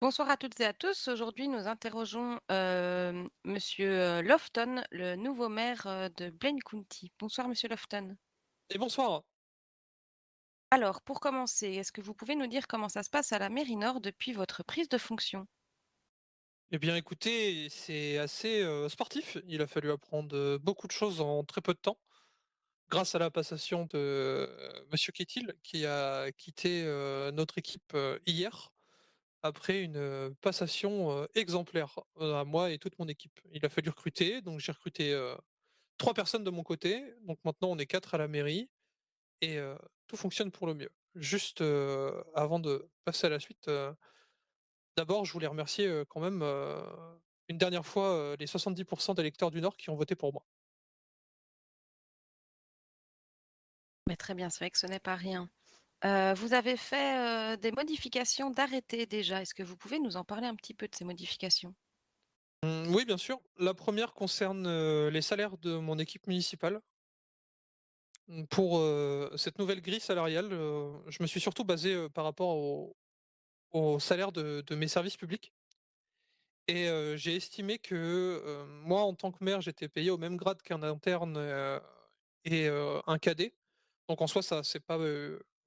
Bonsoir à toutes et à tous. Aujourd'hui, nous interrogeons Monsieur Lofton, le nouveau maire de Blaine County. Bonsoir, Monsieur Lofton. Et bonsoir. Alors, pour commencer, est-ce que vous pouvez nous dire comment ça se passe à la mairie Nord depuis votre prise de fonction? Eh bien, écoutez, c'est assez sportif. Il a fallu apprendre beaucoup de choses en très peu de temps, grâce à la passation de Monsieur Kettil, qui a quitté notre équipe hier, après une passation exemplaire à moi et toute mon équipe. Il a fallu recruter, donc j'ai recruté 3 personnes de mon côté, donc maintenant on est 4 à la mairie et tout fonctionne pour le mieux. Juste avant de passer à la suite, d'abord, je voulais remercier, quand même, une dernière fois, les 70 des lecteurs du Nord qui ont voté pour moi. Mais très bien, c'est vrai que ce n'est pas rien. Vous avez fait des modifications d'arrêté déjà. Est-ce que vous pouvez nous en parler un petit peu de ces modifications? Oui, bien sûr. La première concerne, les salaires de mon équipe municipale. Pour, cette nouvelle grille salariale, je me suis surtout basé, par rapport au salaire de mes services publics et j'ai estimé que, moi, en tant que maire, j'étais payé au même grade qu'un interne, et un cadet. Donc en soi, ça, c'est pas,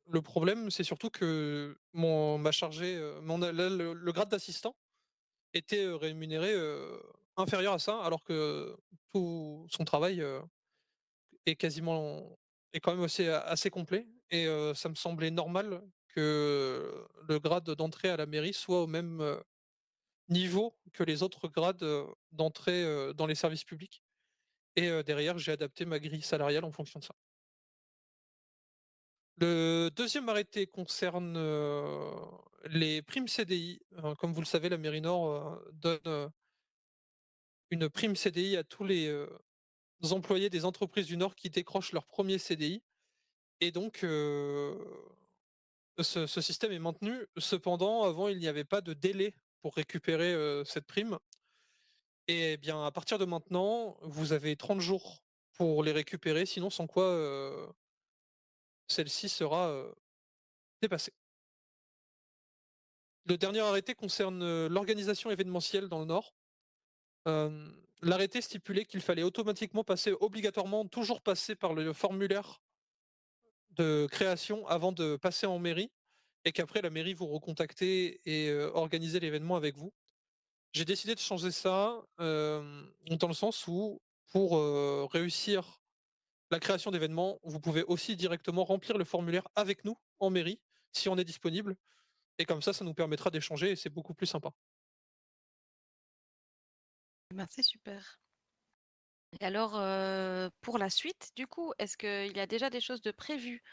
le problème, c'est surtout que mon ma chargée, mon le grade d'assistant était, rémunéré, inférieur à ça, alors que tout son travail, est quasiment est quand même aussi assez complet et ça me semblait normal que le grade d'entrée à la mairie soit au même, niveau que les autres grades, d'entrée, dans les services publics et derrière, j'ai adapté ma grille salariale en fonction de ça. Le deuxième arrêté concerne, les primes CDI. Comme vous le savez, la mairie Nord, donne, une prime CDI à tous les, employés des entreprises du Nord qui décrochent leur premier CDI et donc ce système est maintenu. Cependant, avant, il n'y avait pas de délai pour récupérer, cette prime et bien, à partir de maintenant, vous avez 30 jours pour les récupérer, sinon sans quoi, celle-ci sera, dépassée. Le dernier arrêté concerne, l'organisation événementielle dans le Nord. L'arrêté stipulait qu'il fallait automatiquement passer obligatoirement toujours passer par le formulaire de création avant de passer en mairie et qu'après la mairie vous recontactait et organisait l'événement avec vous. J'ai décidé de changer ça, dans le sens où pour, réussir la création d'événements, vous pouvez aussi directement remplir le formulaire avec nous en mairie, si on est disponible et comme ça nous permettra d'échanger et c'est beaucoup plus sympa. Ben, c'est super. Et alors, pour la suite, du coup, est-ce qu'il y a déjà des choses de prévues?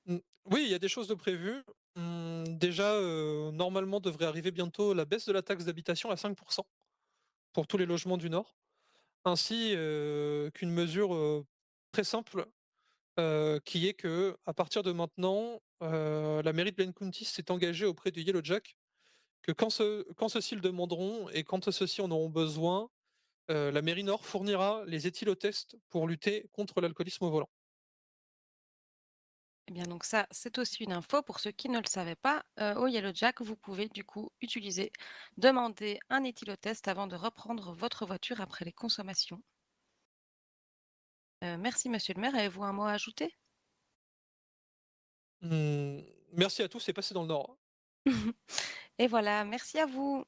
Mmh, oui, il y a des choses de prévues. Déjà, normalement devrait arriver bientôt la baisse de la taxe d'habitation à 5 pour tous les logements du Nord, ainsi, qu'une mesure, très simple, qui est que à partir de maintenant, la mairie de Blaine County s'est engagée auprès du Yellow Jack que quand ceux-ci le demanderont et quand ceux-ci en auront besoin, la mairie Nord fournira les éthylotests pour lutter contre l'alcoolisme au volant. Eh bien donc ça, c'est aussi une info pour ceux qui ne le savaient pas. Au Yellow Jack, vous pouvez du coup demander un éthylotest avant de reprendre votre voiture après les consommations. Merci monsieur le maire, avez-vous un mot à ajouter? Mmh, merci à tous et passez dans le Nord. Et voilà, merci à vous.